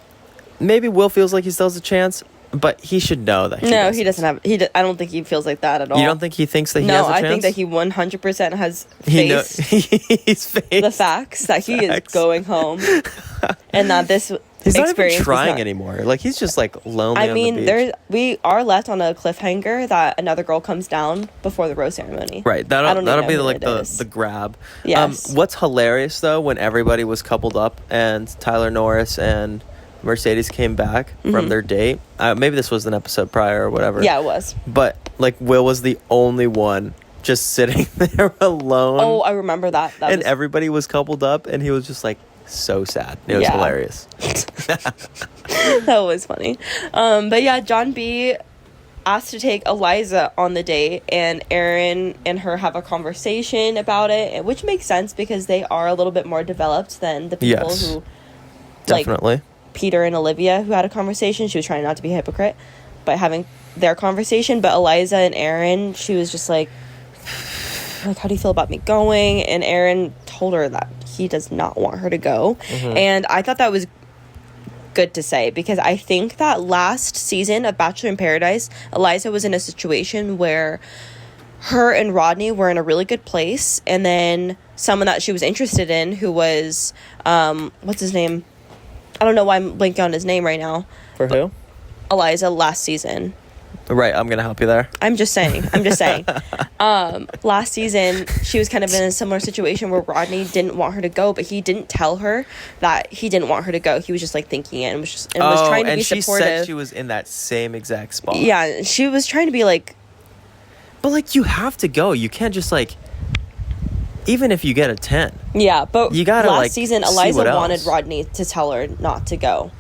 maybe Will feels like he still has a chance, but he should know that he doesn't.
He doesn't have. I don't think he feels like that at all.
You don't think he thinks that he has a chance?
No, I think that he 100% has faced
he's faced
the facts that he is going home, and that this
He's not even
experience
trying anymore. Like, he's just, like, lonely on the beach.
We are left on a cliffhanger that another girl comes down before the rose ceremony.
Right. That'll be, like, the grab.
Yes.
What's hilarious, though, when everybody was coupled up and Tyler Norris and Mercedes came back from their date. Maybe this was an episode prior or whatever.
Yeah, it was.
But, like, Will was the only one just sitting there alone.
Oh, I remember that.
And everybody was coupled up, and he was just, like, so sad. It was hilarious.
That was funny. But yeah, John B asked to take Eliza on the date, and Aaron and her have a conversation about it, which makes sense because they are a little bit more developed than the people who,
definitely,
like Peter and Olivia, who had a conversation. She was trying not to be a hypocrite by having their conversation, but Eliza and Aaron, she was just like, how do you feel about me going? And Aaron told her that he does not want her to go. And I thought that was good to say, because I think that last season of Bachelor in Paradise, Eliza was in a situation where her and Rodney were in a really good place, and then someone that she was interested in, who was what's his name, I don't know why I'm blanking on his name right now.
For who?
Eliza last season.
Right, I'm gonna help you there.
I'm just saying. Last season, she was kind of in a similar situation where Rodney didn't want her to go, but he didn't tell her that he didn't want her to go. He was just like thinking it and was trying to be supportive.
And she said she was in that same exact spot.
Yeah, she was trying to be like,
but like, you have to go. You can't just like, even if you get a 10.
Yeah, but
you gotta,
last
like,
season, Eliza wanted Rodney to tell her not to go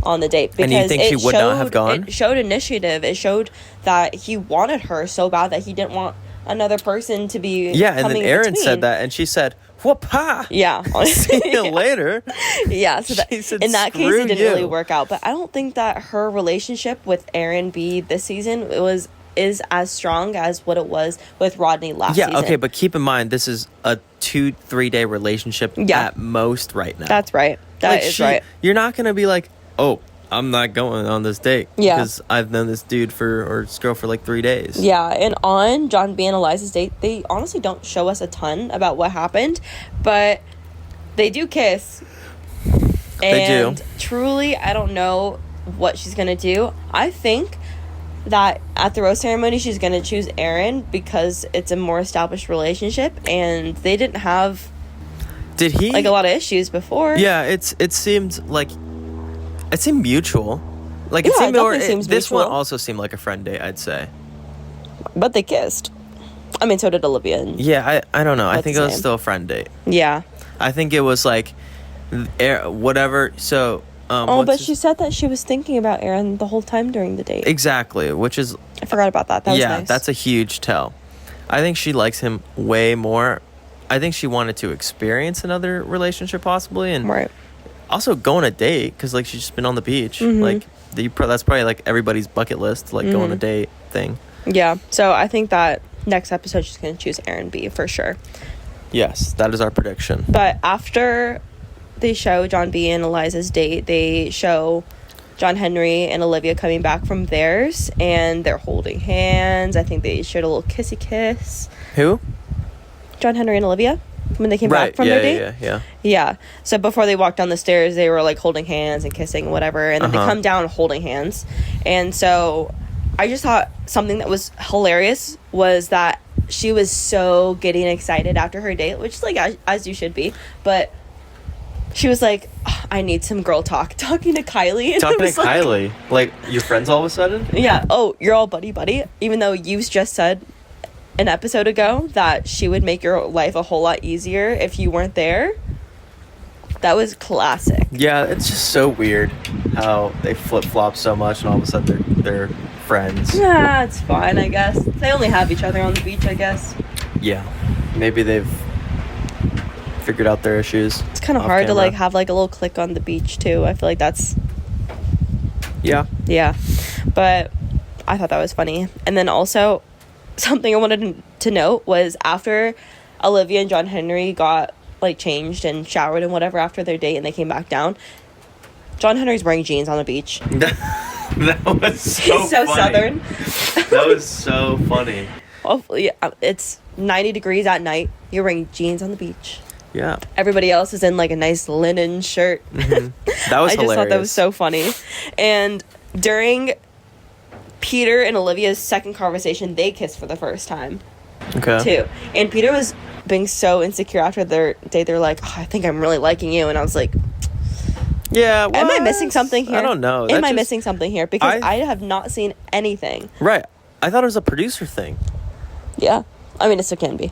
on the date, because
and you think she would not have gone?
It showed initiative. It showed that he wanted her so bad that he didn't want another person to be
and then Erin said that, and she said, whoop-ha!
Yeah.
See you later.
Yeah, so that, in that case, it didn't really work out. But I don't think that her relationship with Erin B this season is as strong as what it was with Rodney last season.
Yeah, okay, but keep in mind, this is a 2-3 day relationship at most right now.
That's right. That is right.
You're not going to be like, oh, I'm not going on this date because I've known this dude or this girl for like 3 days.
Yeah, and on John B and Eliza's date, they honestly don't show us a ton about what happened, but they do kiss.
They do.
And truly, I don't know what she's going to do. I think that at the rose ceremony, she's going to choose Aaron because it's a more established relationship, and they didn't have like a lot of issues before.
Yeah, it seemed like it seemed mutual. Like, it seemed more. This one also seemed like a friend date, I'd say.
But they kissed. I mean, so did Olivia.
I don't know. I think it was still a friend date.
Yeah.
I think it was like whatever. So.
But she said that she was thinking about Aaron the whole time during the date.
Exactly, which is...
I forgot about that. That was nice.
That's a huge tell. I think she likes him way more. I think she wanted to experience another relationship possibly, and also go on a date, because like, she's just been on the beach. Like, that's probably like everybody's bucket list, like go on a date thing. Yeah,
so I think that next episode she's going to choose Aaron B for sure.
Yes, that is our prediction.
But after they show John B and Eliza's date, they show John Henry and Olivia coming back from theirs, and they're holding hands. I think they shared a little kissy kiss.
Who?
John Henry and Olivia, when they came back from their date. Yeah. So before they walked down the stairs, they were like holding hands and kissing and whatever, and then they come down holding hands. And so I just thought something that was hilarious was that she was so getting excited after her date, which is like as you should be, but she was like, oh, I need some girl talk. Talking to Kylie.
Kylie? Like, your friends all of a sudden?
Yeah. Oh, you're all buddy. Even though you've just said an episode ago that she would make your life a whole lot easier if you weren't there. That was classic.
Yeah, it's just so weird how they flip-flop so much and all of a sudden they're friends.
Yeah, it's fine, I guess. They only have each other on the beach, I guess.
Yeah. Maybe they've figured out their issues.
It's kind of hard to like have like a little click on the beach too. I feel like that's yeah, but I thought that was funny. And then also something I wanted to note was after Olivia and John Henry got like changed and showered and whatever after their date and they came back down, John Henry's wearing jeans on the beach.
That was so
He's so
funny.
Southern.
That was so funny.
Hopefully, it's 90 degrees at night. You're wearing jeans on the beach.
Yeah.
Everybody else is in like a nice linen shirt.
Mm-hmm. That was
I just thought that was so funny. And during Peter and Olivia's second conversation, they kissed for the first time.
Okay.
Too. And Peter was being so insecure after their date. They're like, I think I'm really liking you. And I was like,
yeah,
am I missing something here?
I don't know.
Am I missing something here? Because I have not seen anything.
Right. I thought it was a producer thing.
Yeah. I mean, it still can be.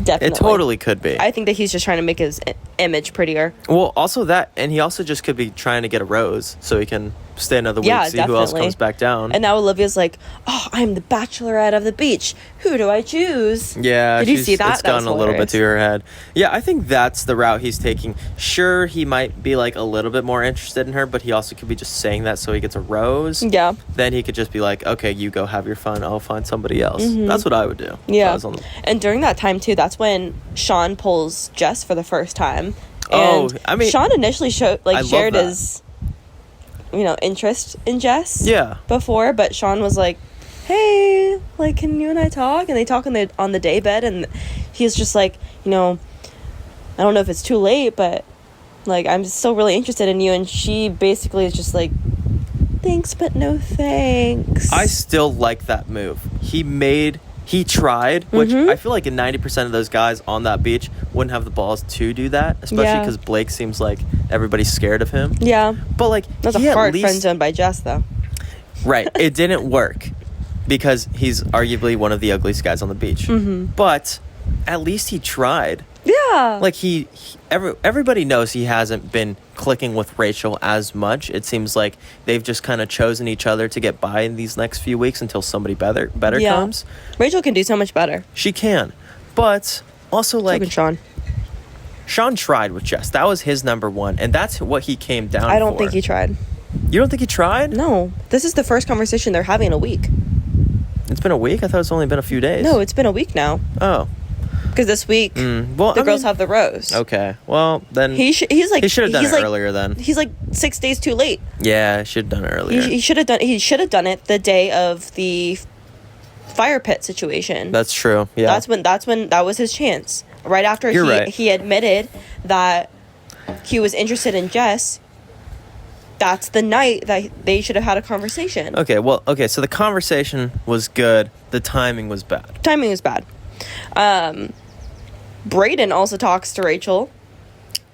Definitely.
It totally could be.
I think that he's just trying to make his image prettier.
Well, also that, and he also just could be trying to get a rose so he can stay another week, see who else comes back down.
And now Olivia's like, oh, I'm the bachelorette of the beach. Who do I choose?
Yeah.
Did you see that?
It's gone a little bit to her head. Yeah, I think that's the route he's taking. Sure, he might be like a little bit more interested in her, but he also could be just saying that so he gets a rose.
Yeah.
Then he could just be like, okay, you go have your fun. I'll find somebody else. Mm-hmm. That's what I would do.
Yeah. And during that time, too, that's when Sean pulls Jess for the first time. And
I mean,
Sean initially shared his, interest in Jess.
Yeah.
Before, but Sean was like, "Hey, like, can you and I talk?" And they talk on the day bed, and he's just like, I don't know if it's too late, but like, I'm still really interested in you. And she basically is just like, "Thanks, but no thanks."
I still like that move. He tried, which I feel like 90% of those guys on that beach wouldn't have the balls to do that, especially because Blake seems like everybody's scared of him.
Yeah.
But, like,
that's a hard friend zone by Jess, though.
Right. It didn't work because he's arguably one of the ugliest guys on the beach. Mm-hmm. But at least he tried.
Yeah.
Like, everybody knows he hasn't been clicking with Rachel as much. It seems like they've just kind of chosen each other to get by in these next few weeks until somebody better comes.
Rachel can do so much better.
She can. But also, like,
so can Sean.
Sean tried with Jess. That was his number one, and that's what he came down for.
I don't think he tried.
You don't think he tried?
No. This is the first conversation they're having in a week.
It's been a week? I thought it's only been a few days.
No, it's been a week now.
Oh.
Because this week, the girls have the rose.
Okay. Well, then he should have done it earlier then.
He's like 6 days too late.
Yeah, should have done it earlier.
He should have done it the day of the fire pit situation.
That's true. Yeah.
That's when that was his chance. Right after he admitted that he was interested in Jess. That's the night that they should have had a conversation.
Okay, so the conversation was good. The timing was bad.
Brayden also talks to Rachel.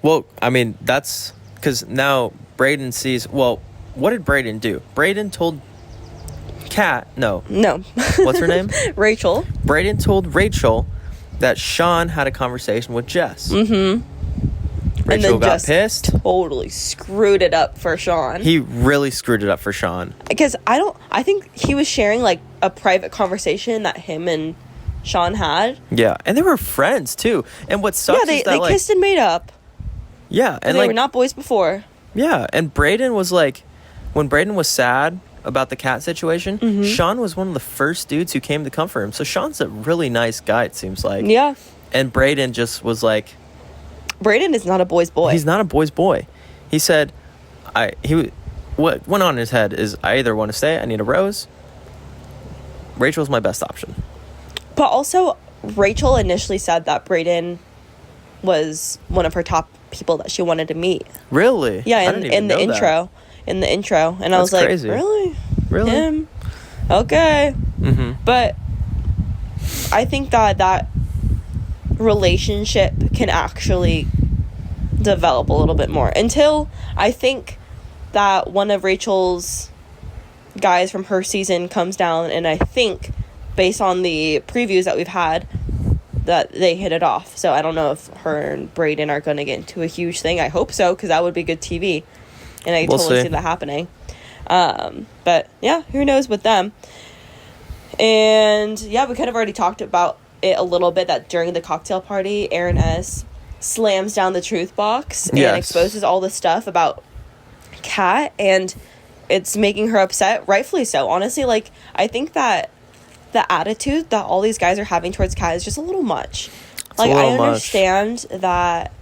Well, I mean, that's because now Brayden sees... Well, what did Brayden do? Brayden told Kat... No. What's her name?
Rachel.
Brayden told Rachel that Sean had a conversation with Jess. Mm-hmm. Rachel got pissed.
Totally screwed it up for Sean.
He really screwed it up for Sean.
Because I think he was sharing like a private conversation that him and Sean had.
Yeah, and they were friends too. And what sucks is that
they kissed and made up.
Yeah,
and they were not boys before.
Yeah, and Brayden was like, when Brayden was sad about the cat situation, Sean was one of the first dudes who came to comfort him. So Sean's a really nice guy, it seems like.
Yeah.
And Brayden just was like...
Brayden is not a boy's boy.
He's not a boy's boy. He said, what went on in his head is, I either want to stay, I need a rose. Rachel's my best option.
But also, Rachel initially said that Brayden was one of her top people that she wanted to meet.
Really?
Yeah, in the intro. In the intro. And I was like,
crazy.
Really?
Really?
Him? Okay. Mm-hmm. But I think that relationship can actually develop a little bit more. Until I think that one of Rachel's guys from her season comes down, and I think, based on the previews that we've had, that they hit it off. So I don't know if her and Brayden are going to get into a huge thing. I hope so, because that would be good TV. And I totally see that happening. But yeah, who knows with them. And yeah, we kind of already talked about it a little bit, that during the cocktail party, Aaron S. slams down the truth box and exposes all the stuff about Kat, and it's making her upset, rightfully so. Honestly, like, I think that the attitude that all these guys are having towards Kat is just a little much. Like, I understand that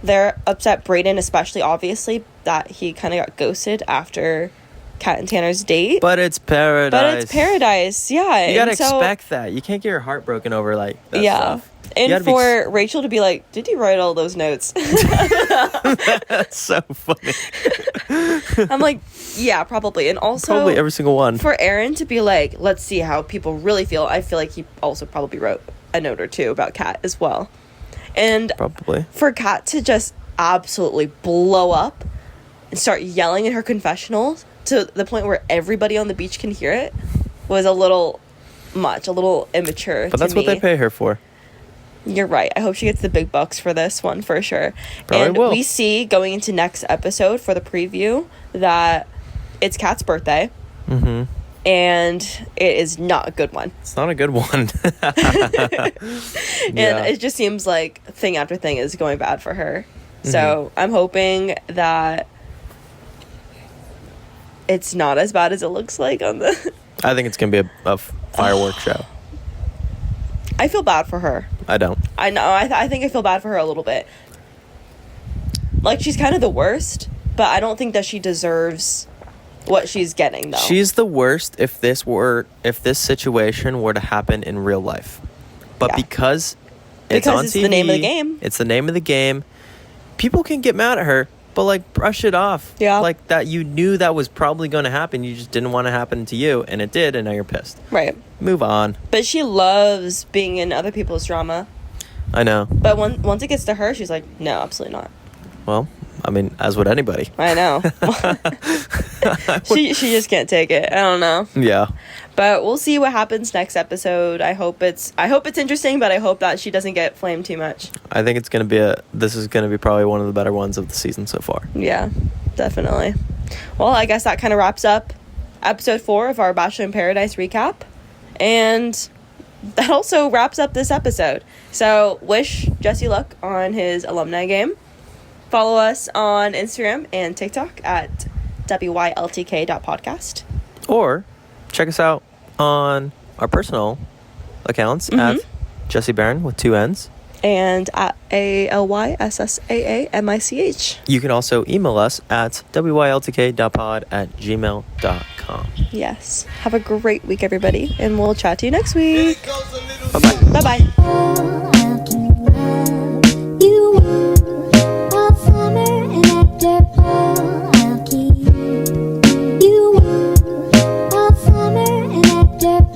they're upset. Brayden especially, obviously, that he kind of got ghosted after Kat and Tanner's date.
But it's paradise.
Yeah.
You gotta expect that. You can't get your heart broken over, like, that stuff.
And for Rachel to be like, did you write all those notes?
That's so funny.
I'm like, yeah, probably. And also
probably every single one.
For Aaron to be like, let's see how people really feel. I feel like he also probably wrote a note or two about Kat as well. And
probably
for Kat to just absolutely blow up and start yelling in her confessionals to the point where everybody on the beach can hear it was a little much, a little immature.
But that's what they pay her for.
You're right. I hope she gets the big bucks for this one for sure.
Probably
and
will.
We see going into next episode for the preview that it's Kat's birthday.
Mm-hmm.
And it is not a good one.
It's not a good one.
And it just seems like thing after thing is going bad for her. Mm-hmm. So I'm hoping that it's not as bad as it looks like on the...
I think it's going to be a fireworks show.
I feel bad for her.
I don't.
I know. I think I feel bad for her a little bit. Like, she's kind of the worst, but I don't think that she deserves what she's getting, though.
She's the worst if this situation were to happen in real life. But because it's on TV,
the name of the game.
It's the name of the game. People can get mad at her, but like brush it off.
Yeah.
Like that you knew that was probably going to happen. You just didn't want to happen to you, and it did, and now you're pissed.
Right.
Move on.
But she loves being in other people's drama.
I know.
But once it gets to her, she's like, no, absolutely not.
Well, I mean, as would anybody.
I know. she just can't take it. I don't know.
Yeah.
But we'll see what happens next episode. I hope it's interesting, but I hope that she doesn't get flamed too much.
I think this is going to be probably one of the better ones of the season so far.
Yeah, definitely. Well, I guess that kind of wraps up episode 4 of our Bachelor in Paradise recap. And that also wraps up this episode. So wish Jesse luck on his alumni game. Follow us on Instagram and TikTok at wyltk.podcast.
Or check us out on our personal accounts at Jesse Barron with 2 N's.
And at ALYSSAAMICH.
You can also email us at wyltk.pod@gmail.com.
Yes. Have a great week, everybody. And we'll chat to you next week.
Bye-bye.
Bye-bye.